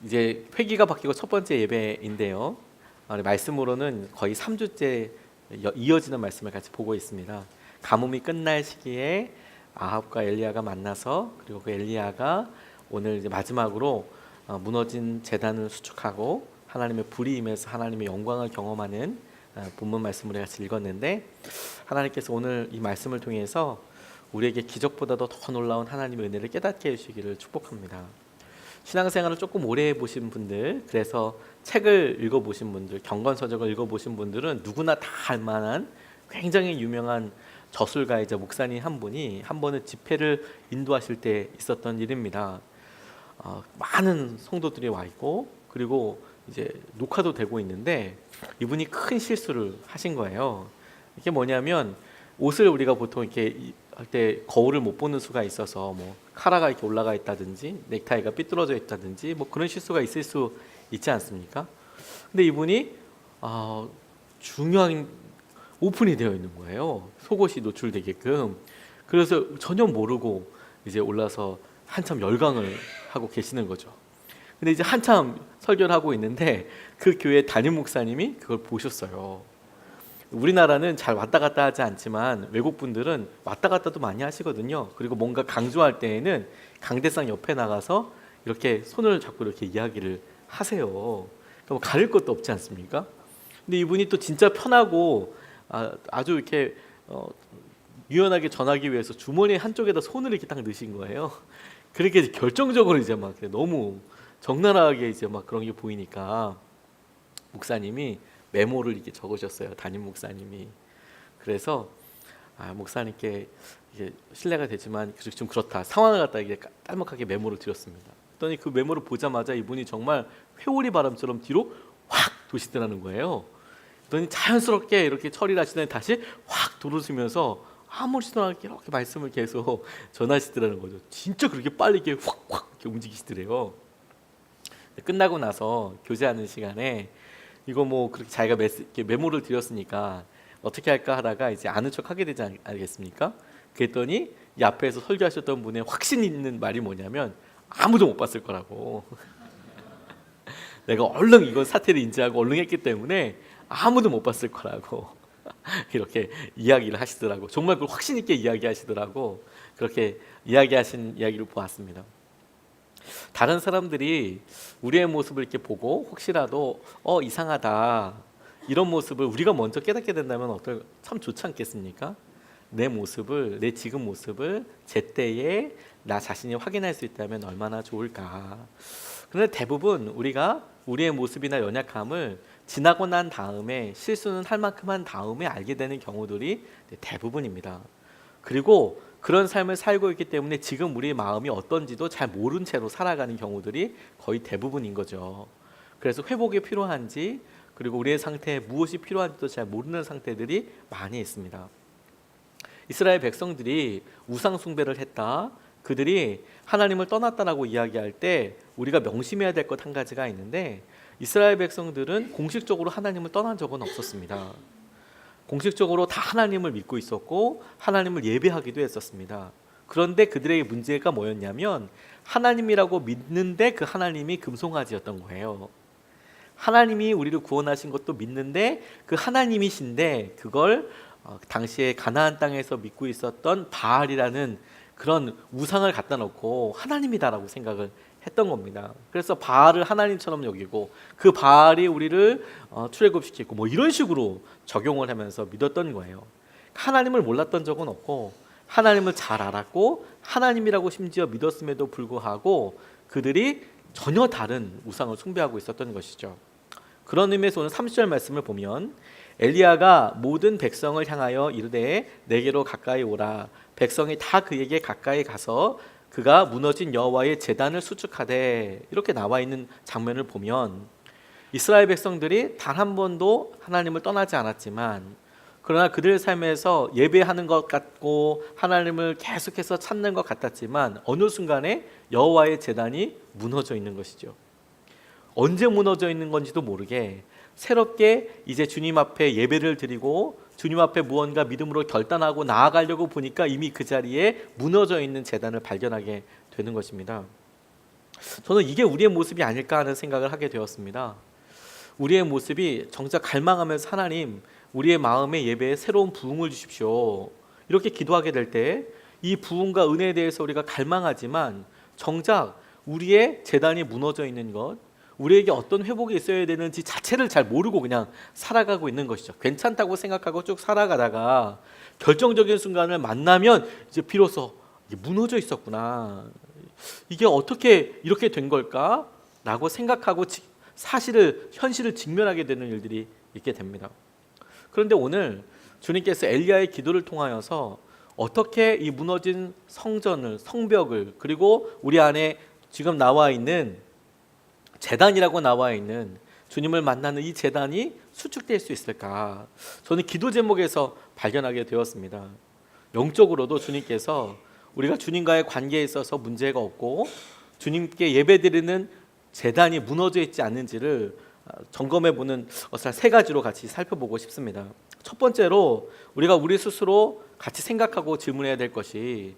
이제 회기가 바뀌고 첫 번째 예배인데요. 말씀으로는 거의 3주째 이어지는 말씀을 같이 보고 있습니다. 가뭄이 끝날 시기에 아합과 엘리야가 만나서, 그리고 그 엘리야가 오늘 이제 마지막으로 무너진 제단을 수축하고 하나님의 불이 임해서 하나님의 영광을 경험하는 본문 말씀을 같이 읽었는데, 하나님께서 오늘 이 말씀을 통해서 우리에게 기적보다도 더 놀라운 하나님의 은혜를 깨닫게 해주시기를 축복합니다. 신앙생활을 조금 오래 해보신 분들, 그래서 책을 읽어보신 분들, 경건서적을 읽어보신 분들은 누구나 다 알만한 굉장히 유명한 저술가이자 목사님 한 분이 한 번은 집회를 인도하실 때 있었던 일입니다. 많은 성도들이 와 있고, 그리고 이제 녹화도 되고 있는데 이분이 큰 실수를 하신 거예요. 이게 뭐냐면, 옷을 우리가 보통 이렇게 할 때 거울을 못 보는 수가 있어서 뭐 카라가 이렇게 올라가 있다든지 넥타이가 삐뚤어져 있다든지 뭐 그런 실수가 있을 수 있지 않습니까? 근데 이분이 중요한 오픈이 되어 있는 거예요. 속옷이 노출되게끔. 그래서 전혀 모르고 이제 올라서 한참 열광을 하고 계시는 거죠. 근데 이제 한참 설교를 하고 있는데 그 교회 담임 목사님이 그걸 보셨어요. 우리나라는 잘 왔다 갔다 하지 않지만 외국 분들은 왔다 갔다도 많이 하시거든요. 그리고 뭔가 강조할 때에는 강대상 옆에 나가서 이렇게 손을 잡고 이렇게 이야기를 하세요. 그러니까 뭐 가릴 것도 없지 않습니까? 근데 이분이 또 진짜 편하고 아주 이렇게 유연하게 전하기 위해서 주머니 한쪽에다 손을 이렇게 딱 넣으신 거예요. 그렇게 결정적으로 이제 막 너무 적나라하게 이제 막 그런 게 보이니까 목사님이 메모를 이렇게 적으셨어요. 담임 목사님이. 그래서 목사님께 이게 신뢰가 되지만 좀 그렇다, 상황을 갖다 이게 딸막하게 메모를 드렸습니다. 그랬더니 그 메모를 보자마자 이분이 정말 회오리 바람처럼 뒤로 확 도시더라는 거예요. 그랬더니 자연스럽게 이렇게 처리를 하시더니 다시 확 돌으시면서 아무렇지도 않게 이렇게 말씀을 계속 전하시더라는 거죠. 진짜 그렇게 빨리 이렇게 확 이렇게 움직이시더래요. 끝나고 나서 교제하는 시간에 이거 뭐 그렇게 자기가 메모를 드렸으니까 어떻게 할까 하다가 이제 아는 척 하게 되지 않겠습니까? 그랬더니 이 앞에서 설교하셨던 분의 확신 있는 말이 뭐냐면, 아무도 못 봤을 거라고. 내가 얼른 이건 사태를 인지하고 얼른 했기 때문에 아무도 못 봤을 거라고 이렇게 이야기를 하시더라고. 정말 그걸 확신 있게 이야기하시더라고. 그렇게 이야기하신 이야기를 보았습니다. 다른 사람들이 우리의 모습을 이렇게 보고 혹시라도 이상하다, 이런 모습을 우리가 먼저 깨닫게 된다면 참 좋지 않겠습니까? 내 모습을, 내 지금 모습을 제때에 나 자신이 확인할 수 있다면 얼마나 좋을까. 그런데 대부분 우리가 우리의 모습이나 연약함을 지나고 난 다음에, 실수는 할 만큼 한 다음에 알게 되는 경우들이 대부분입니다. 그리고 그런 삶을 살고 있기 때문에 지금 우리의 마음이 어떤지도 잘 모른 채로 살아가는 경우들이 거의 대부분인 거죠. 그래서 회복이 필요한지, 그리고 우리의 상태에 무엇이 필요한지도 잘 모르는 상태들이 많이 있습니다. 이스라엘 백성들이 우상 숭배를 했다, 그들이 하나님을 떠났다라고 이야기할 때 우리가 명심해야 될 것 한 가지가 있는데, 이스라엘 백성들은 공식적으로 하나님을 떠난 적은 없었습니다. 공식적으로 다 하나님을 믿고 있었고 하나님을 예배하기도 했었습니다. 그런데 그들의 문제가 뭐였냐면, 하나님이라고 믿는데 그 하나님이 금송아지였던 거예요. 하나님이 우리를 구원하신 것도 믿는데 그 하나님이신데 그걸 당시에 가나안 땅에서 믿고 있었던 바알이라는 그런 우상을 갖다 놓고 하나님이다라고 생각을 했던 겁니다. 그래서 바알을 하나님처럼 여기고 그 바알이 우리를 출애굽시키고 뭐 이런 식으로 적용을 하면서 믿었던 거예요. 하나님을 몰랐던 적은 없고 하나님을 잘 알았고 하나님이라고 심지어 믿었음에도 불구하고 그들이 전혀 다른 우상을 숭배하고 있었던 것이죠. 그런 의미에서 오늘 30절 말씀을 보면, 엘리야가 모든 백성을 향하여 이르되 내게로 가까이 오라. 백성이 다 그에게 가까이 가서 그가 무너진 여호와의 제단을 수축하되, 이렇게 나와 있는 장면을 보면 이스라엘 백성들이 단 한 번도 하나님을 떠나지 않았지만, 그러나 그들의 삶에서 예배하는 것 같고 하나님을 계속해서 찾는 것 같았지만 어느 순간에 여호와의 제단이 무너져 있는 것이죠. 언제 무너져 있는 건지도 모르게 새롭게 이제 주님 앞에 예배를 드리고 주님 앞에 무언가 믿음으로 결단하고 나아가려고 보니까 이미 그 자리에 무너져 있는 제단을 발견하게 되는 것입니다. 저는 이게 우리의 모습이 아닐까 하는 생각을 하게 되었습니다. 우리의 모습이 정작 갈망하면서 하나님, 우리의 마음의 예배에 새로운 부흥을 주십시오, 이렇게 기도하게 될 때 이 부흥과 은혜에 대해서 우리가 갈망하지만 정작 우리의 재단이 무너져 있는 것, 우리에게 어떤 회복이 있어야 되는지 자체를 잘 모르고 그냥 살아가고 있는 것이죠. 괜찮다고 생각하고 쭉 살아가다가 결정적인 순간을 만나면 이제 비로소 이게 무너져 있었구나, 이게 어떻게 이렇게 된 걸까? 라고 생각하고 현실을 직면하게 되는 일들이 있게 됩니다. 그런데 오늘 주님께서 엘리야의 기도를 통하여서 어떻게 이 무너진 성전을, 성벽을, 그리고 우리 안에 지금 나와 있는 제단이라고 나와 있는 주님을 만나는 이 제단이 수축될 수 있을까? 저는 기도 제목에서 발견하게 되었습니다. 영적으로도 주님께서 우리가 주님과의 관계에 있어서 문제가 없고 주님께 예배드리는 제단이 무너져 있지 않는지를 점검해 보는 것을 세 가지로 같이 살펴보고 싶습니다. 첫 번째로 우리가 우리 스스로 같이 생각하고 질문해야 될 것이,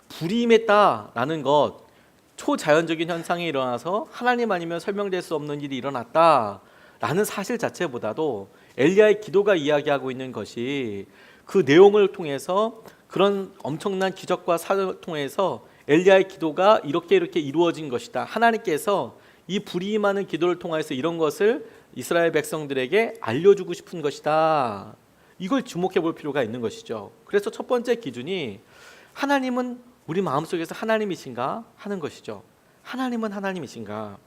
불이 임했다라는 것, 초자연적인 현상이 일어나서 하나님 아니면 설명될 수 없는 일이 일어났다라는 사실 자체보다도 엘리야의 기도가 이야기하고 있는 것이 그 내용을 통해서, 그런 엄청난 기적과 사건을 통해서 엘리야의 기도가 이렇게 이루어진 것이다, 하나님께서 이 불이 임하는 기도를 통해서 이런 것을 이스라엘 백성들에게 알려주고 싶은 것이다, 이걸 주목해 볼 필요가 있는 것이죠. 그래서 첫 번째 기준이 하나님은 우리 마음속에서 하나님이신가 하는 것이죠. 하나님은 하나님이신가.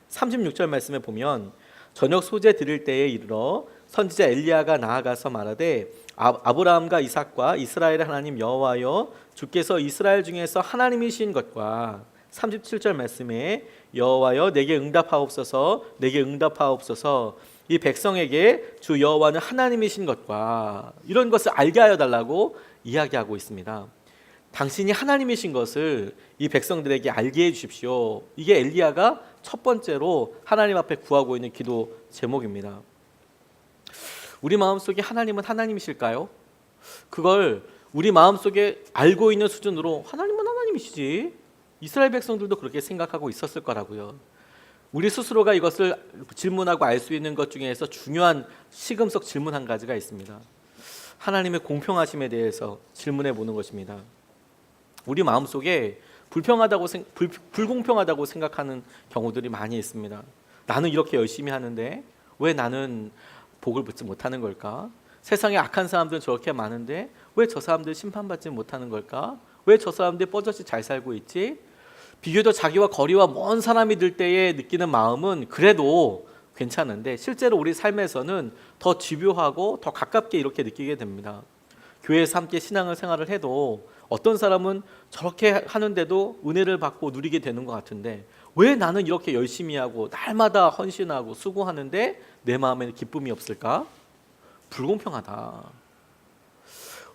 36절 말씀에 보면 저녁 소재 드릴 때에 이르러 선지자 엘리야가 나아가서 말하되 아브라함과 이삭과 이스라엘의 하나님 여호와여, 주께서 이스라엘 중에서 하나님이신 것과, 37절 말씀에 여호와여 내게 응답하옵소서, 내게 응답하옵소서, 이 백성에게 주 여호와는 하나님이신 것과, 이런 것을 알게 하여 달라고 이야기하고 있습니다. 당신이 하나님이신 것을 이 백성들에게 알게 해 주십시오. 이게 엘리야가 첫 번째로 하나님 앞에 구하고 있는 기도 제목입니다. 우리 마음속에 하나님은 하나님이실까요? 그걸 우리 마음속에 알고 있는 수준으로 하나님은 하나님이시지, 이스라엘 백성들도 그렇게 생각하고 있었을 거라고요. 우리 스스로가 이것을 질문하고 알 수 있는 것 중에서 중요한 시금석 질문 한 가지가 있습니다. 하나님의 공평하심에 대해서 질문해 보는 것입니다. 우리 마음속에 불공평하다고 생각하는 경우들이 많이 있습니다. 나는 이렇게 열심히 하는데 왜 나는 복을 받지 못하는 걸까? 세상에 악한 사람들은 저렇게 많은데 왜 저 사람들 심판받지 못하는 걸까? 왜 저 사람들 뻗어지 잘 살고 있지? 비교적 자기와 거리가 먼 사람이 될 때에 느끼는 마음은 그래도 괜찮은데 실제로 우리 삶에서는 더 집요하고 더 가깝게 이렇게 느끼게 됩니다. 교회에서 함께 신앙을 생활을 해도 어떤 사람은 저렇게 하는데도 은혜를 받고 누리게 되는 것 같은데 왜 나는 이렇게 열심히 하고 날마다 헌신하고 수고하는데 내 마음에는 기쁨이 없을까? 불공평하다.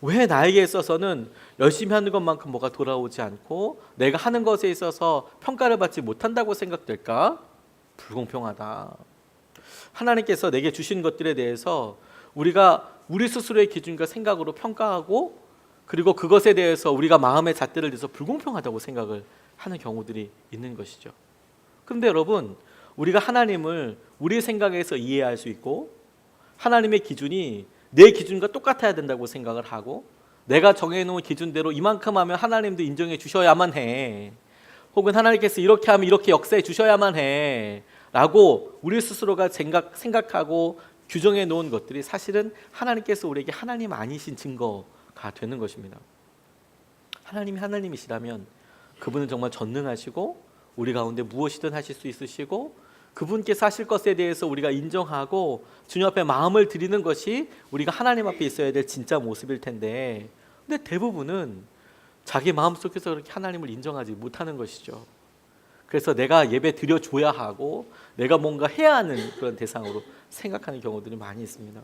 왜 나에게 있어서는 열심히 하는 것만큼 뭐가 돌아오지 않고 내가 하는 것에 있어서 평가를 받지 못한다고 생각될까? 불공평하다. 하나님께서 내게 주신 것들에 대해서 우리가 우리 스스로의 기준과 생각으로 평가하고, 그리고 그것에 대해서 우리가 마음의 잣대를 내서 불공평하다고 생각을 하는 경우들이 있는 것이죠. 그런데 여러분, 우리가 하나님을 우리 생각에서 이해할 수 있고 하나님의 기준이 내 기준과 똑같아야 된다고 생각을 하고, 내가 정해놓은 기준대로 이만큼 하면 하나님도 인정해 주셔야만 해, 혹은 하나님께서 이렇게 하면 이렇게 역사해 주셔야만 해 라고 우리 스스로가 생각하고 규정해 놓은 것들이 사실은 하나님께서 우리에게 하나님 아니신 증거가 되는 것입니다. 하나님이 하나님이시라면 그분은 정말 전능하시고 우리 가운데 무엇이든 하실 수 있으시고, 그분께서 하실 것에 대해서 우리가 인정하고 주님 앞에 마음을 드리는 것이 우리가 하나님 앞에 있어야 될 진짜 모습일 텐데, 근데 대부분은 자기 마음속에서 그렇게 하나님을 인정하지 못하는 것이죠. 그래서 내가 예배 드려줘야 하고 내가 뭔가 해야 하는 그런 대상으로 생각하는 경우들이 많이 있습니다.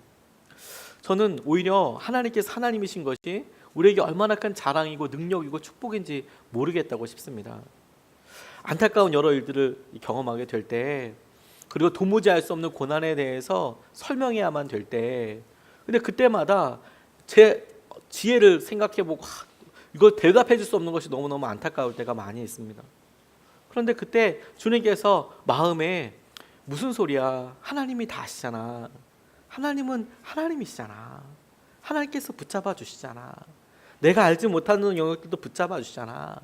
저는 오히려 하나님께서 하나님이신 것이 우리에게 얼마나 큰 자랑이고 능력이고 축복인지 모르겠다고 싶습니다. 안타까운 여러 일들을 경험하게 될 때, 그리고 도무지 알 수 없는 고난에 대해서 설명해야만 될 때, 근데 그때마다 제 지혜를 생각해보고 이걸 대답해 줄 수 없는 것이 너무너무 안타까울 때가 많이 있습니다. 그런데 그때 주님께서 마음에 무슨 소리야? 하나님이 다 아시잖아. 하나님은 하나님이시잖아. 하나님께서 붙잡아 주시잖아. 내가 알지 못하는 영역들도 붙잡아 주시잖아.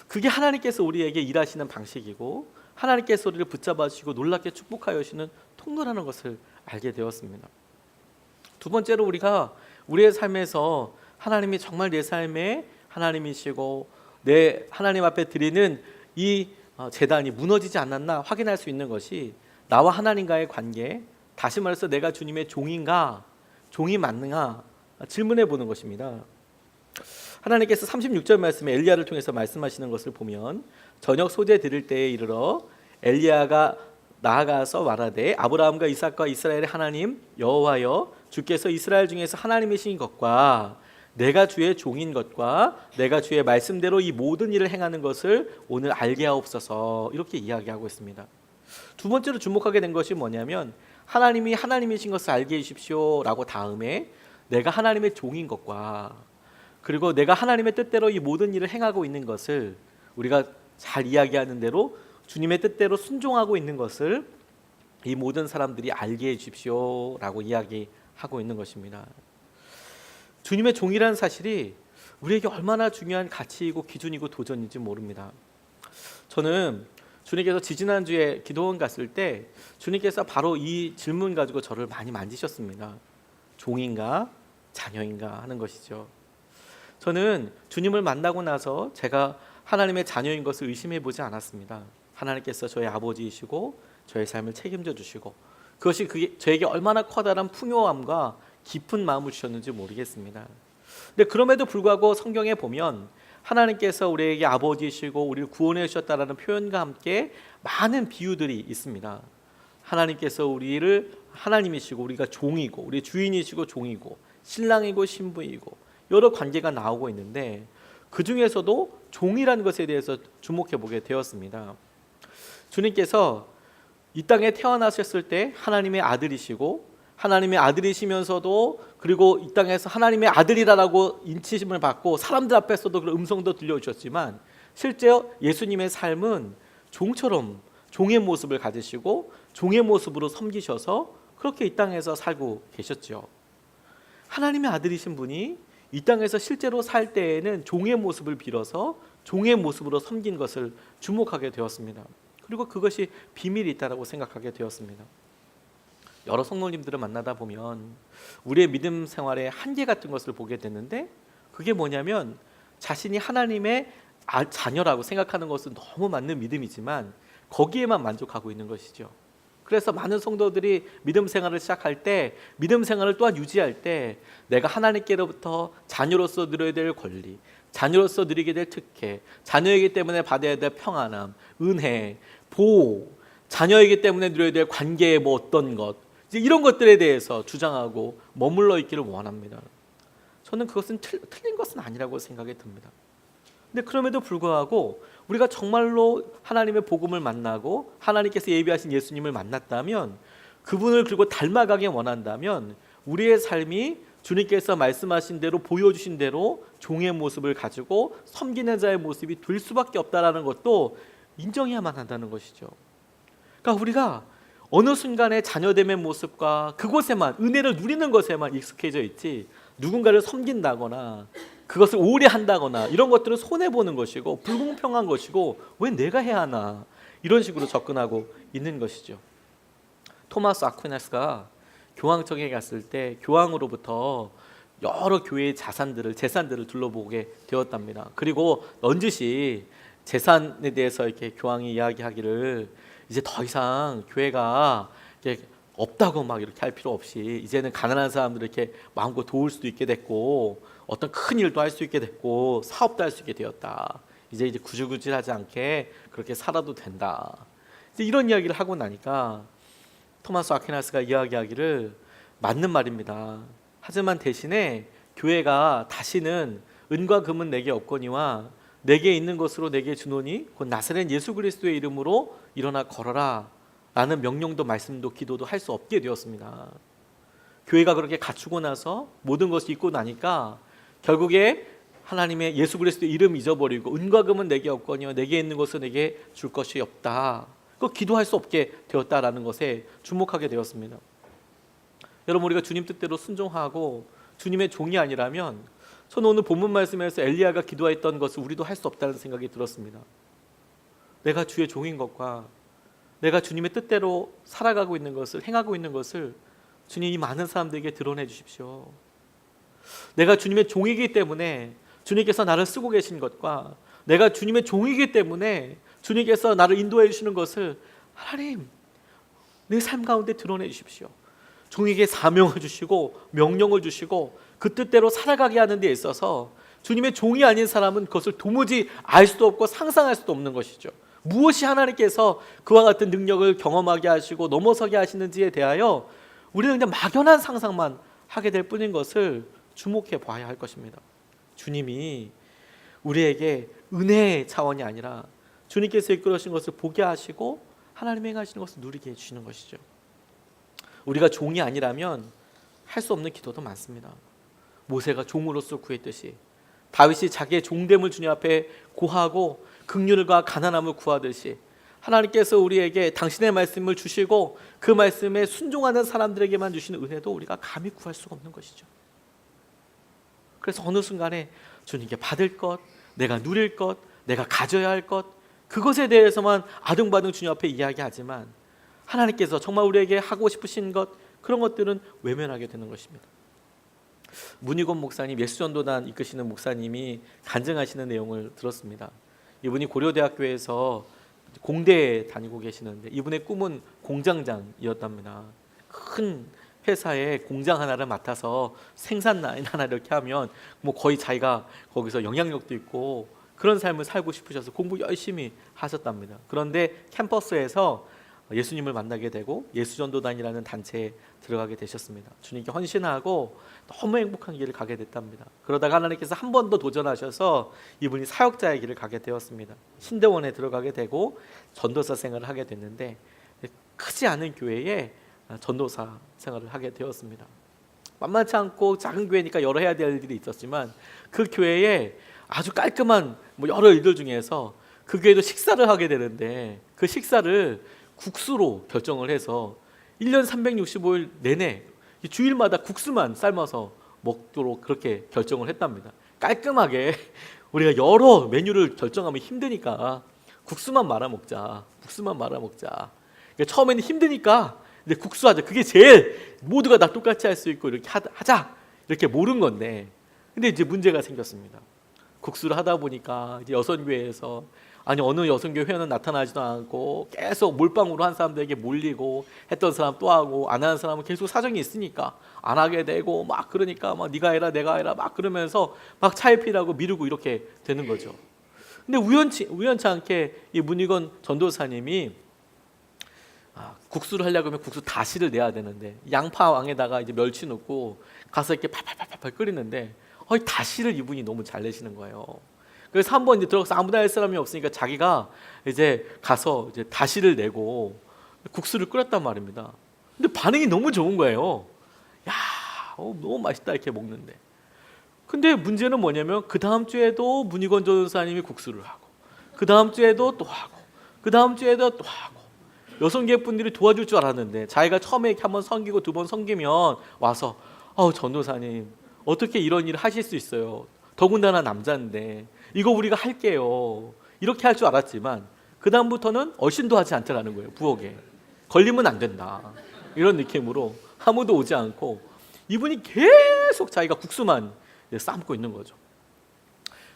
그게 하나님께서 우리에게 일하시는 방식이고 하나님께서 우리를 붙잡아 주시고 놀랍게 축복하여 주시는 통로라는 것을 알게 되었습니다. 두 번째로 우리가 우리의 삶에서 하나님이 정말 내 삶의 하나님이시고 내 하나님 앞에 드리는 이 제단이 무너지지 않았나 확인할 수 있는 것이 나와 하나님과의 관계, 다시 말해서 내가 주님의 종인가, 종이 맞는가 질문해 보는 것입니다. 하나님께서 36절 말씀에 엘리야를 통해서 말씀하시는 것을 보면 저녁 소재 드릴 때에 이르러 엘리야가 나아가서 말하되 아브라함과 이삭과 이스라엘의 하나님 여호와여 주께서 이스라엘 중에서 하나님이신 것과 내가 주의 종인 것과 내가 주의 말씀대로 이 모든 일을 행하는 것을 오늘 알게 하옵소서 이렇게 이야기하고 있습니다. 두 번째로 주목하게 된 것이 뭐냐면 하나님이 하나님이신 것을 알게 해주십시오 라고 다음에 내가 하나님의 종인 것과 그리고 내가 하나님의 뜻대로 이 모든 일을 행하고 있는 것을 우리가 잘 이야기하는 대로 주님의 뜻대로 순종하고 있는 것을 이 모든 사람들이 알게 해주십시오 라고 이야기하고 있는 것입니다. 주님의 종이라는 사실이 우리에게 얼마나 중요한 가치이고 기준이고 도전인지 모릅니다. 저는 주님께서 지지난주에 기도원 갔을 때 주님께서 바로 이 질문 가지고 저를 많이 만지셨습니다. 종인가 자녀인가 하는 것이죠. 저는 주님을 만나고 나서 제가 하나님의 자녀인 것을 의심해 보지 않았습니다. 하나님께서 저의 아버지이시고 저의 삶을 책임져 주시고 그것이 저에게 얼마나 커다란 풍요함과 깊은 마음을 주셨는지 모르겠습니다. 근데 그럼에도 불구하고 성경에 보면 하나님께서 우리에게 아버지이시고 우리를 구원해 주셨다라는 표현과 함께 많은 비유들이 있습니다. 하나님께서 우리를 하나님이시고 우리가 종이고 우리 주인이시고 종이고 신랑이고 신부이고 여러 관계가 나오고 있는데 그 중에서도 종이라는 것에 대해서 주목해 보게 되었습니다. 주님께서 이 땅에 태어나셨을 때 하나님의 아들이시고 하나님의 아들이시면서도 그리고 이 땅에서 하나님의 아들이라고 인치심을 받고 사람들 앞에서도 그 음성도 들려주셨지만 실제 예수님의 삶은 종처럼 종의 모습을 가지시고 종의 모습으로 섬기셔서 그렇게 이 땅에서 살고 계셨죠. 하나님의 아들이신 분이 이 땅에서 실제로 살 때에는 종의 모습을 빌어서 종의 모습으로 섬긴 것을 주목하게 되었습니다. 그리고 그것이 비밀이 있다고 생각하게 되었습니다. 여러 성도님들을 만나다 보면 우리의 믿음 생활의 한계 같은 것을 보게 됐는데 그게 뭐냐면 자신이 하나님의 자녀라고 생각하는 것은 너무 맞는 믿음이지만 거기에만 만족하고 있는 것이죠. 그래서 많은 성도들이 믿음 생활을 시작할 때 믿음 생활을 또한 유지할 때 내가 하나님께로부터 자녀로서 누려야 될 권리, 자녀로서 누리게 될 특혜, 자녀이기 때문에 받아야 될 평안함, 은혜, 보호, 자녀이기 때문에 누려야 될 관계의 어떤 것 이제 이런 것들에 대해서 주장하고 머물러 있기를 원합니다. 저는 그것은 틀린 것은 아니라고 생각이 듭니다. 근데 그럼에도 불구하고 우리가 정말로 하나님의 복음을 만나고 하나님께서 예비하신 예수님을 만났다면 그분을 그리고 닮아가게 원한다면 우리의 삶이 주님께서 말씀하신 대로 보여주신 대로 종의 모습을 가지고 섬기는 자의 모습이 될 수밖에 없다는 것도 인정해야만 한다는 것이죠. 그러니까 우리가 어느 순간에 자녀됨의 모습과 그곳에만 은혜를 누리는 것에만 익숙해져 있지 누군가를 섬긴다거나 그것을 오래 한다거나 이런 것들은 손해보는 것이고 불공평한 것이고 왜 내가 해야 하나 이런 식으로 접근하고 있는 것이죠. 토마스 아퀴나스가 교황청에 갔을 때 교황으로부터 여러 교회의 재산들을 둘러보게 되었답니다. 그리고 넌지시 재산에 대해서 이렇게 교황이 이야기하기를 이제 더 이상 교회가 이렇게 없다고 막 이렇게 할 필요 없이 이제는 가난한 사람들을 이렇게 마음껏 도울 수도 있게 됐고 어떤 큰 일도 할 수 있게 됐고 사업도 할 수 있게 되었다. 이제 구질구질하지 않게 그렇게 살아도 된다. 이제 이런 이야기를 하고 나니까 토마스 아퀴나스가 이야기하기를 맞는 말입니다. 하지만 대신에 교회가 다시는 은과 금은 내게 없거니와 내게 있는 것으로 내게 주노니 곧 나사렛 예수 그리스도의 이름으로 일어나 걸어라 라는 명령도 말씀도 기도도 할 수 없게 되었습니다. 교회가 그렇게 갖추고 나서 모든 것이 있고 나니까 결국에 하나님의 예수 그리스도의 이름 잊어버리고 은과 금은 내게 없거니와 내게 있는 것은 내게 줄 것이 없다. 그 기도할 수 없게 되었다라는 것에 주목하게 되었습니다. 여러분, 우리가 주님 뜻대로 순종하고 주님의 종이 아니라면 저는 오늘 본문 말씀에서 엘리야가 기도했던 것을 우리도 할 수 없다는 생각이 들었습니다. 내가 주의 종인 것과 내가 주님의 뜻대로 살아가고 있는 것을, 행하고 있는 것을 주님 이 많은 사람들에게 드러내 주십시오. 내가 주님의 종이기 때문에 주님께서 나를 쓰고 계신 것과 내가 주님의 종이기 때문에 주님께서 나를 인도해 주시는 것을 하나님 내 삶 가운데 드러내 주십시오. 종에게 사명을 주시고 명령을 주시고 그 뜻대로 살아가게 하는 데 있어서 주님의 종이 아닌 사람은 그것을 도무지 알 수도 없고 상상할 수도 없는 것이죠. 무엇이 하나님께서 그와 같은 능력을 경험하게 하시고 넘어서게 하시는지에 대하여 우리는 그냥 막연한 상상만 하게 될 뿐인 것을 주목해 봐야 할 것입니다. 주님이 우리에게 은혜의 차원이 아니라 주님께서 이끌으신 것을 보게 하시고 하나님이 행하시는 것을 누리게 해주시는 것이죠. 우리가 종이 아니라면 할 수 없는 기도도 많습니다. 모세가 종으로서 구했듯이 다윗이 자기의 종됨을 주님 앞에 고하고 긍휼과 가난함을 구하듯이 하나님께서 우리에게 당신의 말씀을 주시고 그 말씀에 순종하는 사람들에게만 주시는 은혜도 우리가 감히 구할 수가 없는 것이죠. 그래서 어느 순간에 주님께 받을 것, 내가 누릴 것, 내가 가져야 할 것, 그것에 대해서만 아등바등 주님 앞에 이야기하지만 하나님께서 정말 우리에게 하고 싶으신 것, 그런 것들은 외면하게 되는 것입니다. 문희권 목사님, 예수전도단 이끄시는 목사님이 간증하시는 내용을 들었습니다. 이분이 고려대학교에서 공대에 다니고 계시는데 이분의 꿈은 공장장이었답니다. 큰 회사에 공장 하나를 맡아서 생산 라인 하나 이렇게 하면 뭐 거의 자기가 거기서 영향력도 있고 그런 삶을 살고 싶으셔서 공부 열심히 하셨답니다. 그런데 캠퍼스에서 예수님을 만나게 되고 예수전도단이라는 단체에 들어가게 되셨습니다. 주님께 헌신하고 너무 행복한 길을 가게 됐답니다. 그러다가 하나님께서 한 번 더 도전하셔서 이분이 사역자의 길을 가게 되었습니다. 신대원에 들어가게 되고 전도사 생활을 하게 됐는데 크지 않은 교회에 전도사 생활을 하게 되었습니다. 만만치 않고 작은 교회니까 여러 해야 될 일이 있었지만 그 교회에 아주 깔끔한 여러 일들 중에서 그 교회도 식사를 하게 되는데 그 식사를 국수로 결정을 해서 1년 365일 내내 주일마다 국수만 삶아서 먹도록 그렇게 결정을 했답니다. 깔끔하게 우리가 여러 메뉴를 결정하면 힘드니까 국수만 말아 먹자. 그러니까 처음에는 힘드니까 이제 국수 하자. 그게 제일 모두가 다 똑같이 할 수 있고 이렇게 하자. 이렇게 모른 건데 근데 이제 문제가 생겼습니다. 국수를 하다 보니까 이제 여선교회에서 어느 여성교 회원은 나타나지도 않고 계속 몰빵으로 한 사람들에게 몰리고 했던 사람 또 하고 안 하는 사람은 계속 사정이 있으니까 안 하게 되고 막 그러니까 막 네가 해라 내가 해라 막 그러면서 막 차일피라고 미루고 이렇게 되는 거죠. 근데 우연치 않게 이 문희건 전도사님이 국수를 하려고 하면 국수 다시를 내야 되는데 양파왕에다가 이제 멸치 넣고 가서 이렇게 팔팔팔팔 끓이는데 다시를 이분이 너무 잘 내시는 거예요. 그래서 한번 이제 들어가서 아무나 할 사람이 없으니까 자기가 이제 가서 이제 다시를 내고 국수를 끓였단 말입니다. 근데 반응이 너무 좋은 거예요. 야, 너무 맛있다 이렇게 먹는데. 근데 문제는 뭐냐면 그 다음 주에도 문희권 전도사님이 국수를 하고 그 다음 주에도 또 하고 그 다음 주에도 또 하고 여성계 분들이 도와줄 줄 알았는데 자기가 처음에 이렇게 한번 섬기고 두 번 섬기면 와서 전도사님 어떻게 이런 일을 하실 수 있어요? 더군다나 남자인데 이거 우리가 할게요. 이렇게 할 줄 알았지만 그 다음부터는 얼씬도 하지 않더라는 거예요. 부엌에 걸리면 안 된다 이런 느낌으로 아무도 오지 않고 이분이 계속 자기가 국수만 삶고 있는 거죠.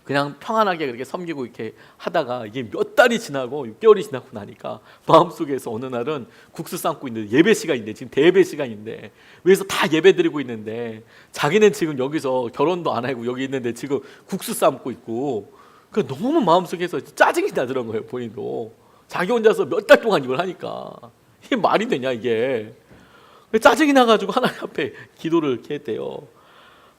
그냥 평안하게 그렇게 섬기고 이렇게 하다가 이게 몇 달이 지나고 6개월이 지나고 나니까 마음속에서 어느 날은 국수 삶고 있는데 예배 시간인데 지금 대예배 시간인데 위에서 다 예배 드리고 있는데 자기는 지금 여기서 결혼도 안 하고 여기 있는데 지금 국수 삶고 있고 그러니까 너무 마음속에서 짜증이 나더란 거예요. 본인도 자기 혼자서 몇 달 동안 이걸 하니까 이게 말이 되냐 이게. 짜증이 나가지고 하나님 앞에 기도를 이렇게 했대요.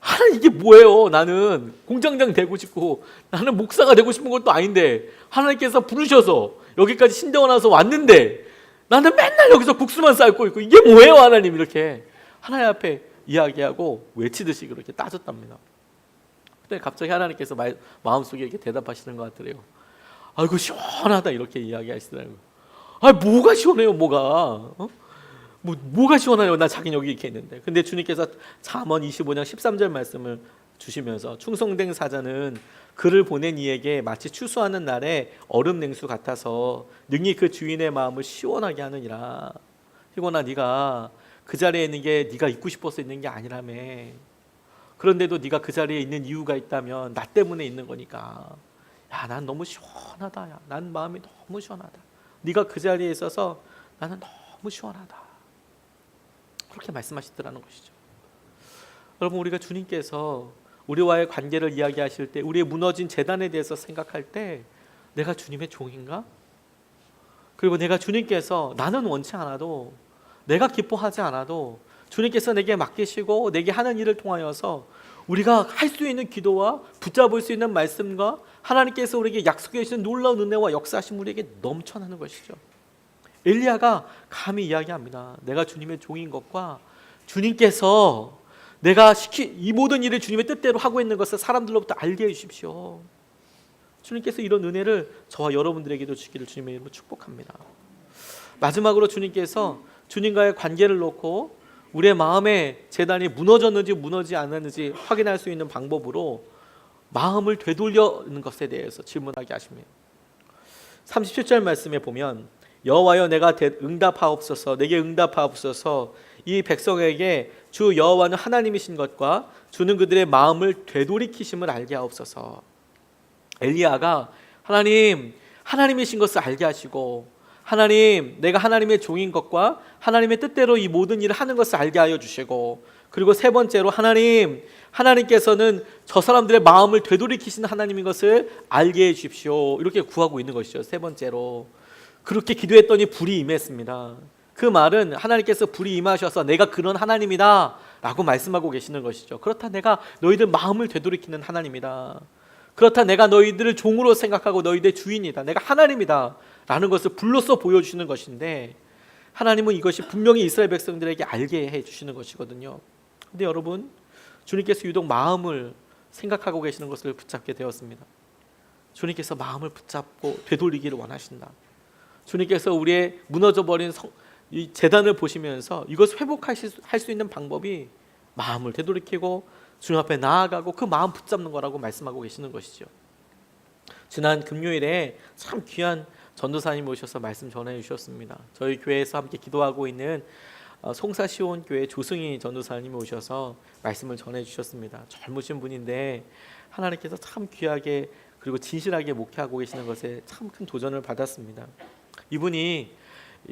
하나님 이게 뭐예요? 나는 공장장 되고 싶고 나는 목사가 되고 싶은 것도 아닌데 하나님께서 부르셔서 여기까지 신대원 와서 왔는데 나는 맨날 여기서 국수만 삶고 있고 이게 뭐예요 하나님? 이렇게 하나님 앞에 이야기하고 외치듯이 그렇게 따졌답니다. 그때 갑자기 하나님께서 마음속에 이렇게 대답하시는 것 같더래요. 아이고 시원하다 이렇게 이야기하시더라고요. 아 뭐가 시원해요 뭐가? 뭐가 시원해요? 나 자기 여기 이렇게 있는데. 근데 주님께서 잠언 25장 13절 말씀을 주시면서 충성된 사자는 그를 보낸 이에게 마치 추수하는 날에 얼음 냉수 같아서 능히 그 주인의 마음을 시원하게 하느니라. 희곤아 네가 그 자리에 있는 게 네가 있고 싶어서 있는 게 아니라며. 그런데도 네가 그 자리에 있는 이유가 있다면 나 때문에 있는 거니까. 야, 난 너무 시원하다. 야, 난 마음이 너무 시원하다. 네가 그 자리에 있어서 나는 너무 시원하다. 그렇게 말씀하시더라는 것이죠. 여러분 우리가 주님께서 우리와의 관계를 이야기하실 때 우리의 무너진 재단에 대해서 생각할 때 내가 주님의 종인가? 그리고 내가 주님께서 나는 원치 않아도 내가 기뻐하지 않아도 주님께서 내게 맡기시고 내게 하는 일을 통하여서 우리가 할 수 있는 기도와 붙잡을 수 있는 말씀과 하나님께서 우리에게 약속해 주신 놀라운 은혜와 역사하심 우리에게 넘쳐나는 것이죠. 엘리야가 감히 이야기합니다. 내가 주님의 종인 것과 주님께서 내가 이 모든 일을 주님의 뜻대로 하고 있는 것을 사람들로부터 알게 해주십시오. 주님께서 이런 은혜를 저와 여러분들에게도 주기를 주님의 이름으로 축복합니다. 마지막으로 주님께서 주님과의 관계를 놓고 우리의 마음의 재단이 무너졌는지 무너지지 않았는지 확인할 수 있는 방법으로 마음을 되돌리는 것에 대해서 질문하게 하십니다. 37절 말씀에 보면 여호와여 내가 응답하옵소서 내게 응답하옵소서 이 백성에게 주 여호와는 하나님이신 것과 주는 그들의 마음을 되돌이키심을 알게 하옵소서. 엘리야가 하나님이신 것을 알게 하시고 하나님 내가 하나님의 종인 것과 하나님의 뜻대로 이 모든 일을 하는 것을 알게 하여 주시고 그리고 세 번째로 하나님께서는 저 사람들의 마음을 되돌이키시는 하나님인 것을 알게 해 주십시오. 이렇게 구하고 있는 것이죠. 세 번째로 그렇게 기도했더니 불이 임했습니다. 그 말은 하나님께서 불이 임하셔서 내가 그런 하나님이다 라고 말씀하고 계시는 것이죠. 그렇다 내가 너희들 마음을 되돌이키는 하나님이다. 그렇다 내가 너희들을 종으로 생각하고 너희들의 주인이다. 내가 하나님이다 라는 것을 불로써 보여주시는 것인데 하나님은 이것이 분명히 이스라엘 백성들에게 알게 해주시는 것이거든요. 근데 여러분 주님께서 유독 마음을 생각하고 계시는 것을 붙잡게 되었습니다. 주님께서 마음을 붙잡고 되돌리기를 원하신다. 주님께서 우리의 무너져버린 이 재단을 보시면서 이것을 회복할 수 있는 방법이 마음을 되돌이키고 주님 앞에 나아가고 그 마음 붙잡는 거라고 말씀하고 계시는 것이죠. 지난 금요일에 참 귀한 전도사님이 오셔서 말씀 전해 주셨습니다. 저희 교회에서 함께 기도하고 있는 송사시온교회 조승희 전도사님이 오셔서 말씀을 전해 주셨습니다. 젊으신 분인데 하나님께서 참 귀하게 그리고 진실하게 목회하고 계시는 것에 참 큰 도전을 받았습니다. 이분이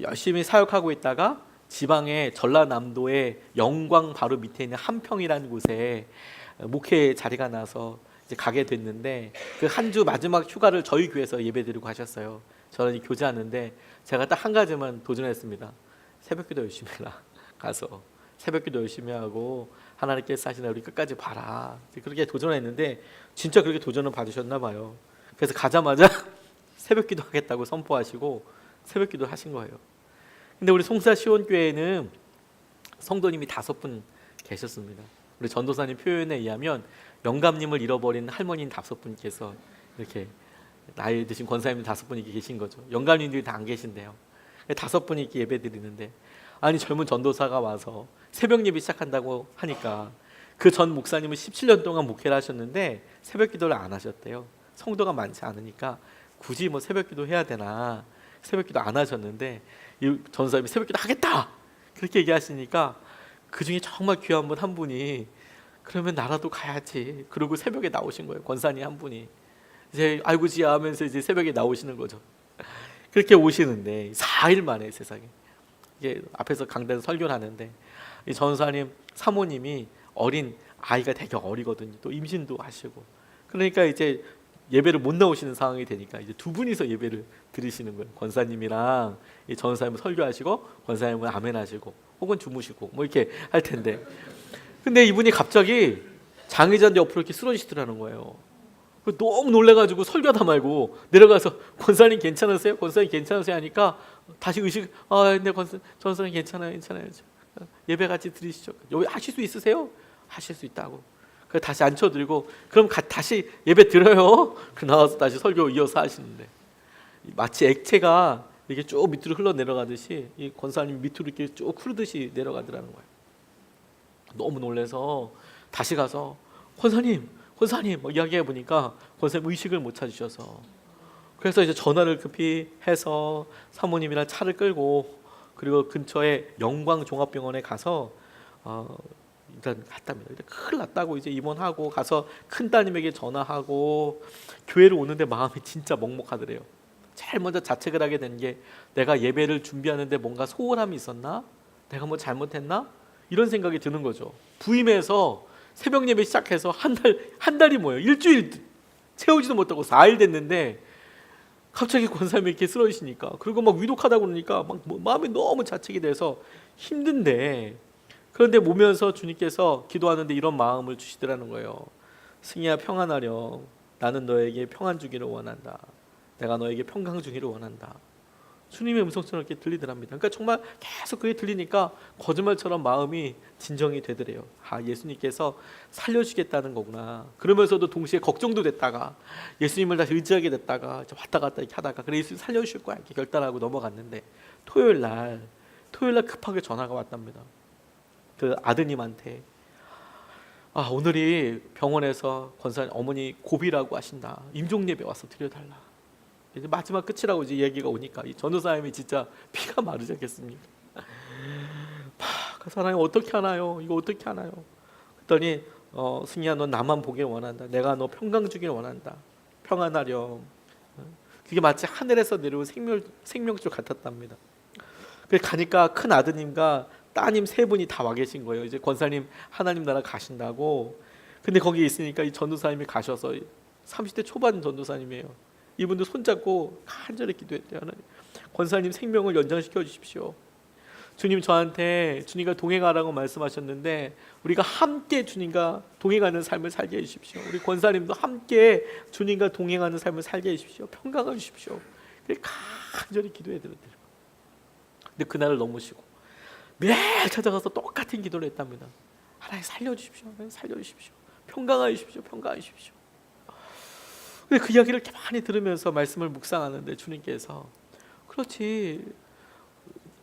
열심히 사역하고 있다가 지방의 전라남도의 영광 바로 밑에 있는 한평이라는 곳에 목회 자리가 나서 이제 가게 됐는데 그 한 주 마지막 휴가를 저희 교회에서 예배드리고 하셨어요. 저는 교제하는데 제가 딱 한 가지만 도전했습니다. 새벽기도 열심히 해라. 가서 새벽기도 열심히 하고 하나님께서 하시는 우리 끝까지 봐라. 그렇게 도전했는데 진짜 그렇게 도전을 받으셨나 봐요. 그래서 가자마자 새벽기도 하겠다고 선포하시고 새벽기도 하신 거예요. 근데 우리 송사시온교회에는 성도님이 5분 계셨습니다. 우리 전도사님 표현에 의하면 영감님을 잃어버린 할머니 5분께서 이렇게 나이 드신 권사님들 5분이 계신 거죠. 영감님들이 다 안 계신데요. 5분이 이렇게 예배 드리는데 아니 젊은 전도사가 와서 새벽 예배 시작한다고 하니까 그 전 목사님은 17년 동안 목회를 하셨는데 새벽 기도를 안 하셨대요. 성도가 많지 않으니까 굳이 뭐 새벽 기도 해야 되나 새벽 기도 안 하셨는데 이 전도사님이 새벽 기도 하겠다 그렇게 얘기하시니까 그 중에 정말 귀한 분 한 분이 그러면 나라도 가야지 그러고 새벽에 나오신 거예요. 권사님 한 분이 이제 아이고지야 하면서 이제 새벽에 나오시는 거죠. 그렇게 오시는데 4일 만에 세상에 이게 앞에서 강단에서 설교를 하는데 이 전사님 사모님이 어린 아이가 되게 어리거든요. 또 임신도 하시고 그러니까 이제 예배를 못 나오시는 상황이 되니까 이제 두 분이서 예배를 드리시는 거예요. 권사님이랑 이 전사님은 설교하시고 권사님은 아멘하시고 혹은 주무시고 뭐 이렇게 할 텐데 근데 이분이 갑자기 장의자 옆으로 이렇게 쓰러지시더라는 거예요. 너무 놀래가지고 설교하다 말고 내려가서 권사님 괜찮으세요? 권사님 괜찮으세요? 하니까 다시 의식 네 권사님 괜찮아요. 예배 같이 드리시죠. 여기 하실 수 있으세요? 하실 수 있다고. 그래서 다시 앉혀드리고 그럼 다시 예배 드려요. 그 나와서 다시 설교 이어서 하시는데 마치 액체가 이렇게 쭉 밑으로 흘러 내려가듯이 이 권사님 밑으로 이렇게 쭉 흐르듯이 내려가더라는 거예요. 너무 놀라서 다시 가서 권사님 뭐 이야기해 보니까 권사님 의식을 못 찾으셔서 그래서 이제 전화를 급히 해서 사모님이랑 차를 끌고 그리고 근처에 영광종합병원에 가서 일단 갔답니다. 큰일 났다고 이제 입원하고 가서 큰 따님에게 전화하고 교회를 오는데 마음이 진짜 먹먹하더래요. 제일 먼저 자책을 하게 된 게 내가 예배를 준비하는데 뭔가 소홀함이 있었나? 내가 뭐 잘못했나? 이런 생각이 드는 거죠. 부임해서 새벽 예배 시작해서 한 달이 뭐예요? 일주일 채우지도 못하고 4일 됐는데 갑자기 권사님이 이렇게 쓰러지시니까 그리고 막 위독하다고 그러니까 막 마음이 너무 자책이 돼서 힘든데 그런데 오면서 주님께서 기도하는데 이런 마음을 주시더라는 거예요. 승희야 평안하렴. 나는 너에게 평안 주기를 원한다. 내가 너에게 평강 주기를 원한다. 주님의 음성처럼 이렇게 들리더랍니다. 그러니까 정말 계속 그게 들리니까 거짓말처럼 마음이 진정이 되더래요. 예수님께서 살려주겠다는 거구나. 그러면서도 동시에 걱정도 됐다가 예수님을 다시 의지하게 됐다가 왔다 갔다 이렇게 하다가 그래 예수님 살려주실 거야 이렇게 결단하고 넘어갔는데 토요일 날 급하게 전화가 왔답니다. 그 아드님한테 오늘이 병원에서 권사님 어머니 고비라고 하신다. 임종예배 와서 드려달라. 이제 마지막 끝이라고 이제 얘기가 오니까 이 전도사님이 진짜 피가 마르지 않겠습니까? 그 사람이 어떻게 하나요? 이거 어떻게 하나요? 그랬더니 승희야 너 나만 보길 원한다. 내가 너 평강 주길 원한다. 평안하렴. 그게 마치 하늘에서 내려온 생명줄 같았답니다. 그래서 가니까 큰 아드님과 따님 세 분이 다 와 계신 거예요. 이제 권사님 하나님 나라 가신다고. 근데 거기 있으니까 이 전도사님이 가셔서 30대 초반 전도사님이에요. 이분도 손잡고 간절히 기도했대요. 하나님, 권사님 생명을 연장시켜 주십시오. 주님 저한테 주님과 동행하라고 말씀하셨는데 우리가 함께 주님과 동행하는 삶을 살게 해주십시오. 우리 권사님도 함께 주님과 동행하는 삶을 살게 해주십시오. 평강을 주십시오. 그래서 간절히 기도해드렸대요. 근데 그날을 넘으시고 매일 찾아가서 똑같은 기도를 했답니다. 하나님 살려주십시오. 하나님 살려주십시오. 평강하여 주십시오. 평강하여 주십시오. 근데 그 이야기를 이렇게 많이 들으면서 말씀을 묵상하는데 주님께서 그렇지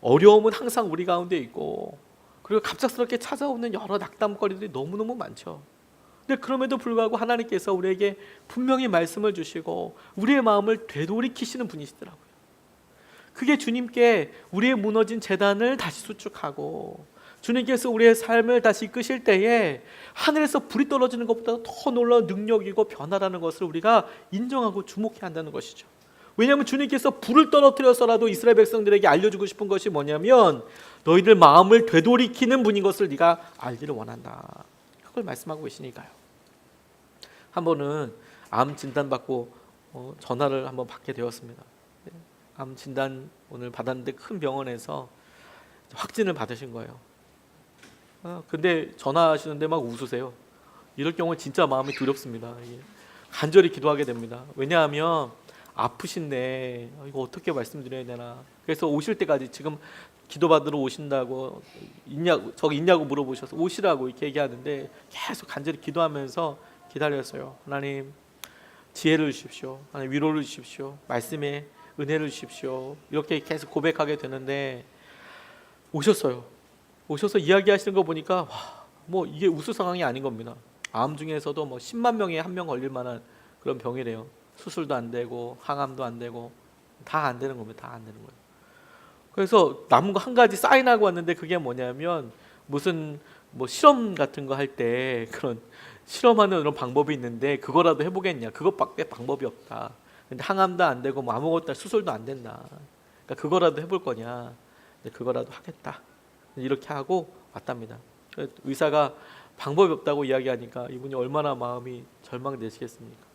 어려움은 항상 우리 가운데 있고 그리고 갑작스럽게 찾아오는 여러 낙담거리들이 너무너무 많죠. 근데 그럼에도 불구하고 하나님께서 우리에게 분명히 말씀을 주시고 우리의 마음을 되돌이키시는 분이시더라고요. 그게 주님께 우리의 무너진 재단을 다시 수축하고 주님께서 우리의 삶을 다시 이끄실 때에 하늘에서 불이 떨어지는 것보다 더 놀라운 능력이고 변화라는 것을 우리가 인정하고 주목해야 한다는 것이죠. 왜냐하면 주님께서 불을 떨어뜨려서라도 이스라엘 백성들에게 알려주고 싶은 것이 뭐냐면 너희들 마음을 되돌이키는 분인 것을 네가 알기를 원한다. 그걸 말씀하고 계시니까요. 한 번은 암 진단받고 전화를 한번 받게 되었습니다. 암 진단 오늘 받았는데 큰 병원에서 확진을 받으신 거예요. 근데 전화하시는데 막 웃으세요. 이럴 경우에 진짜 마음이 두렵습니다. 간절히 기도하게 됩니다. 왜냐하면 아프신데 이거 어떻게 말씀드려야 되나. 그래서 오실 때까지 지금 기도받으러 오신다고 저기 있냐고 물어보셔서 오시라고 이렇게 얘기하는데 계속 간절히 기도하면서 기다렸어요. 하나님 지혜를 주십시오. 하나님 위로를 주십시오. 말씀에 은혜를 주십시오. 이렇게 계속 고백하게 되는데 오셨어요. 오셔서 이야기하시는 거 보니까 뭐 이게 우스 상황이 아닌 겁니다. 암 중에서도 뭐 10만 명에 한 명 걸릴 만한 그런 병이래요. 수술도 안 되고 항암도 안 되고 다 안 되는 겁니다. 다 안 되는 거예요. 그래서 남은 거 한 가지 사인하고 왔는데 그게 뭐냐면 무슨 뭐 실험 같은 거 할 때 그런 실험하는 그런 방법이 있는데 그거라도 해보겠냐. 그것밖에 방법이 없다. 근데 항암도 안 되고 뭐 아무것도 수술도 안 된다. 그러니까 그거라도 해볼 거냐. 근데 그거라도 하겠다. 이렇게 하고 왔답니다. 의사가 방법이 없다고 이야기하니까 이분이 얼마나 마음이 절망되시겠습니까?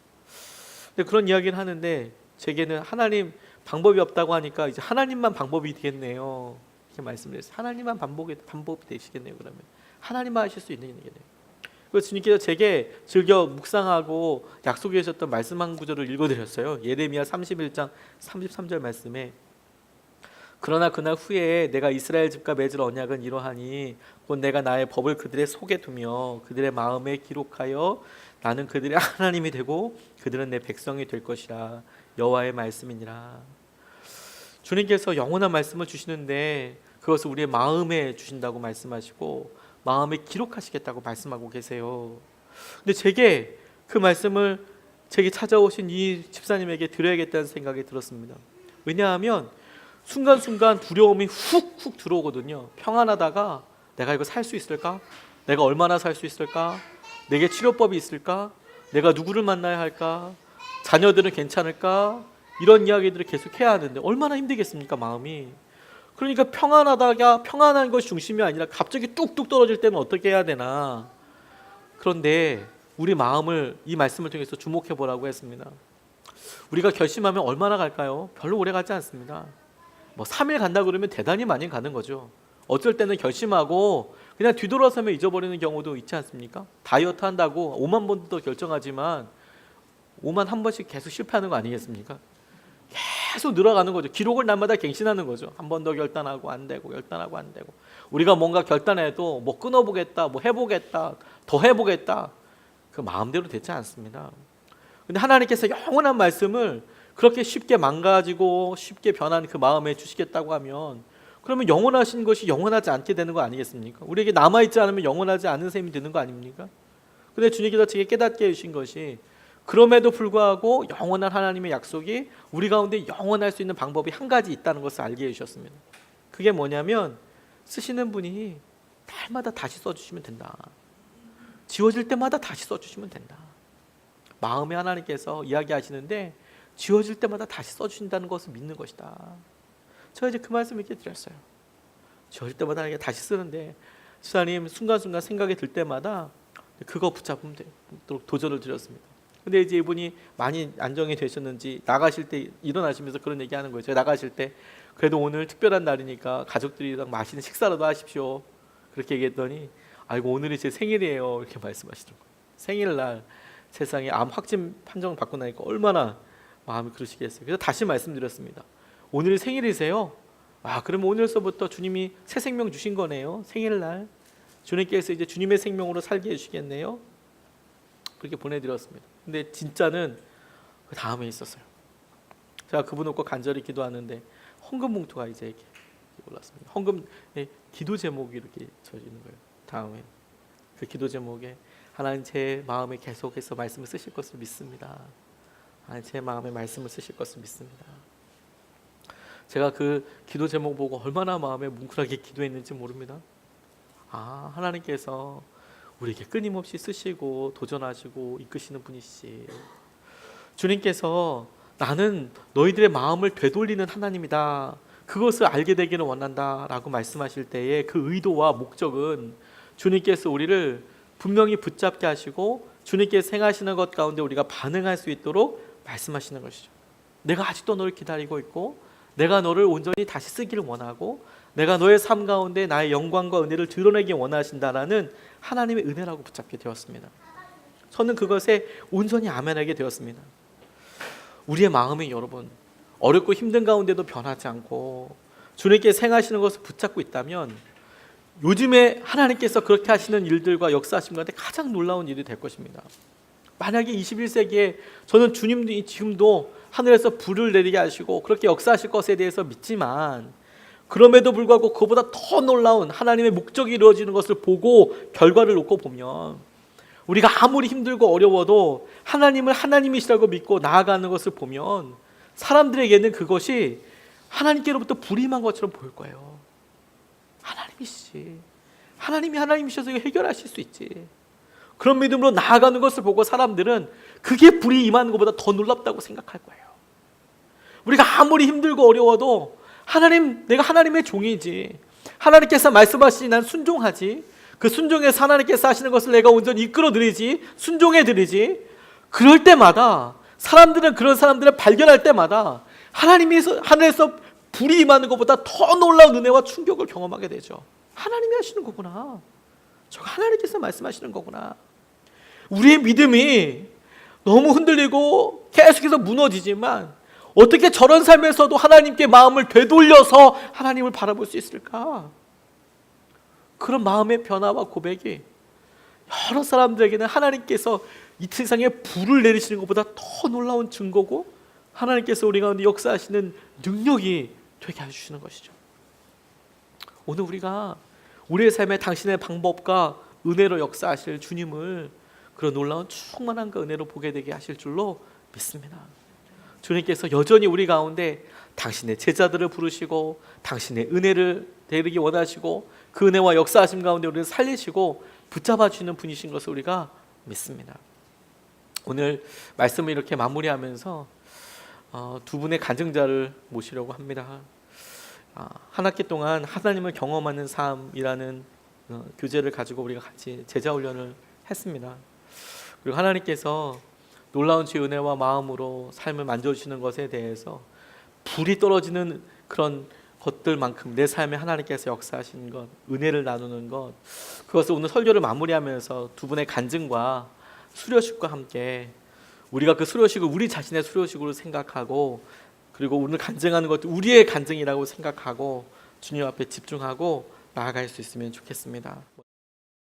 근데 그런 이야기를 하는데 제게는 하나님 방법이 없다고 하니까 이제 하나님만 방법이 되겠네요. 이렇게 말씀드렸어요. 하나님만 방법이 되시겠네요. 그러면 하나님만 하실 수 있는 얘기네요. 그래서 주님께서 제게 즐겨 묵상하고 약속해 주셨던 말씀 한 구절을 읽어드렸어요. 예레미야 31장 33절 말씀에 그러나 그날 후에 내가 이스라엘 집과 맺을 언약은 이러하니 곧 내가 나의 법을 그들의 속에 두며 그들의 마음에 기록하여 나는 그들의 하나님이 되고 그들은 내 백성이 될 것이라. 여호와의 말씀이니라. 주님께서 영원한 말씀을 주시는데 그것을 우리의 마음에 주신다고 말씀하시고 마음에 기록하시겠다고 말씀하고 계세요. 근데 제게 그 말씀을 제게 찾아오신 이 집사님에게 드려야겠다는 생각이 들었습니다. 왜냐하면 순간순간 두려움이 훅훅 들어오거든요. 평안하다가 내가 이거 살 수 있을까? 내가 얼마나 살 수 있을까? 내게 치료법이 있을까? 내가 누구를 만나야 할까? 자녀들은 괜찮을까? 이런 이야기들을 계속 해야 하는데 얼마나 힘들겠습니까, 마음이. 그러니까 평안하다가 평안한 것이 중심이 아니라 갑자기 뚝뚝 떨어질 때는 어떻게 해야 되나. 그런데 우리 마음을 이 말씀을 통해서 주목해 보라고 했습니다. 우리가 결심하면 얼마나 갈까요? 별로 오래 가지 않습니다. 3일 간다 그러면 대단히 많이 가는 거죠. 어쩔 때는 결심하고 그냥 뒤돌아서면 잊어버리는 경우도 있지 않습니까? 다이어트 한다고 5만 번도 결정하지만 5만 한 번씩 계속 실패하는 거 아니겠습니까? 계속 늘어가는 거죠. 기록을 날마다 갱신하는 거죠. 한 번 더 결단하고 안 되고 결단하고 안 되고. 우리가 뭔가 결단해도 끊어보겠다, 해보겠다, 더 해보겠다, 그 마음대로 되지 않습니다. 근데 하나님께서 영원한 말씀을 그렇게 쉽게 망가지고 쉽게 변한 그 마음에 주시겠다고 하면 그러면 영원하신 것이 영원하지 않게 되는 거 아니겠습니까? 우리에게 남아있지 않으면 영원하지 않은 셈이 되는 거 아닙니까? 근데 주님께서 제게 깨닫게 해주신 것이 그럼에도 불구하고 영원한 하나님의 약속이 우리 가운데 영원할 수 있는 방법이 한 가지 있다는 것을 알게 해주셨습니다. 그게 뭐냐면 쓰시는 분이 날마다 다시 써주시면 된다. 지워질 때마다 다시 써주시면 된다. 마음에 하나님께서 이야기하시는데 지워질 때마다 다시 써주신다는 것을 믿는 것이다. 제가 이제 그 말씀을 이렇게 드렸어요. 지워질 때마다 하나님께 다시 쓰는데 집사님 순간순간 생각이 들 때마다 그거 붙잡으면 되도록 도전을 드렸습니다. 근데 이제 이분이 많이 안정이 되셨는지 나가실 때 일어나시면서 그런 얘기하는 거예요. 제가 나가실 때 그래도 오늘 특별한 날이니까 가족들이랑 맛있는 식사라도 하십시오. 그렇게 얘기했더니 아이고 오늘이 제 생일이에요. 이렇게 말씀하시더라고요. 생일날 세상에 암 확진 판정을 받고 나니까 얼마나 마음이 그러시겠어요. 그래서 다시 말씀드렸습니다. 오늘이 생일이세요? 그러면 오늘서부터 주님이 새 생명 주신 거네요. 생일날 주님께서 이제 주님의 생명으로 살게 해주시겠네요. 그렇게 보내드렸습니다. 근데 진짜는 그 다음에 있었어요. 제가 그분 놓고 간절히 기도하는데 헌금 봉투가 이제 이렇게 올랐습니다. 헌금 기도 제목이 이렇게 져지는 거예요. 다음에 그 기도 제목에 하나님 제 마음에 계속해서 말씀을 쓰실 것을 믿습니다. 하나님 제 마음에 말씀을 쓰실 것을 믿습니다. 제가 그 기도 제목 보고 얼마나 마음에 뭉클하게 기도했는지 모릅니다. 하나님께서 우리에게 끊임없이 쓰시고 도전하시고 이끄시는 분이시. 주님께서 나는 너희들의 마음을 되돌리는 하나님이다. 그것을 알게 되기를 원한다 라고 말씀하실 때에 그 의도와 목적은 주님께서 우리를 분명히 붙잡게 하시고 주님께서 행하시는 것 가운데 우리가 반응할 수 있도록 말씀하시는 것이죠. 내가 아직도 너를 기다리고 있고 내가 너를 온전히 다시 쓰기를 원하고 내가 너의 삶 가운데 나의 영광과 은혜를 드러내기 원하신다라는 하나님의 은혜라고 붙잡게 되었습니다. 저는 그것에 온전히 아멘하게 되었습니다. 우리의 마음이 여러분 어렵고 힘든 가운데도 변하지 않고 주님께 행하시는 것을 붙잡고 있다면 요즘에 하나님께서 그렇게 하시는 일들과 역사하신 가운데 가장 놀라운 일이 될 것입니다. 만약에 21세기에 저는 주님이 지금도 하늘에서 불을 내리게 하시고 그렇게 역사하실 것에 대해서 믿지만 그럼에도 불구하고 그보다 더 놀라운 하나님의 목적이 이루어지는 것을 보고 결과를 놓고 보면 우리가 아무리 힘들고 어려워도 하나님을 하나님이시라고 믿고 나아가는 것을 보면 사람들에게는 그것이 하나님께로부터 불이 임한 것처럼 보일 거예요. 하나님이시지. 하나님이 하나님이셔서 이거 해결하실 수 있지. 그런 믿음으로 나아가는 것을 보고 사람들은 그게 불이 임하는 것보다 더 놀랍다고 생각할 거예요. 우리가 아무리 힘들고 어려워도 하나님, 내가 하나님의 종이지. 하나님께서 말씀하시니 난 순종하지. 그 순종에서 하나님께서 하시는 것을 내가 온전히 이끌어드리지. 순종해드리지. 그럴 때마다 사람들은 그런 사람들을 발견할 때마다 하나님이 하늘에서 불이 임하는 것보다 더 놀라운 은혜와 충격을 경험하게 되죠. 하나님이 하시는 거구나. 저거 하나님께서 말씀하시는 거구나. 우리의 믿음이 너무 흔들리고 계속해서 무너지지만 어떻게 저런 삶에서도 하나님께 마음을 되돌려서 하나님을 바라볼 수 있을까? 그런 마음의 변화와 고백이 여러 사람들에게는 하나님께서 이 세상에 불을 내리시는 것보다 더 놀라운 증거고, 하나님께서 우리 가운데 역사하시는 능력이 되게 해주시는 것이죠. 오늘 우리가 우리의 삶에 당신의 방법과 은혜로 역사하실 주님을 그런 놀라운 충만한 그 은혜로 보게 되게 하실 줄로 믿습니다. 주님께서 여전히 우리 가운데 당신의 제자들을 부르시고 당신의 은혜를 데리기 원하시고 그 은혜와 역사하심 가운데 우리를 살리시고 붙잡아 주시는 분이신 것을 우리가 믿습니다. 오늘 말씀을 이렇게 마무리하면서 두 분의 간증자를 모시려고 합니다. 한 학기 동안 하나님을 경험하는 삶이라는 교재를 가지고 우리가 같이 제자 훈련을 했습니다. 그리고 하나님께서 놀라운 주의 은혜와 마음으로 삶을 만져주시는 것에 대해서 불이 떨어지는 그런 것들만큼 내 삶에 하나님께서 역사하시는 것, 은혜를 나누는 것, 그것을 오늘 설교를 마무리하면서 두 분의 간증과 수료식과 함께 우리가 그 수료식을 우리 자신의 수료식으로 생각하고, 그리고 오늘 간증하는 것도 우리의 간증이라고 생각하고 주님 앞에 집중하고 나아갈 수 있으면 좋겠습니다.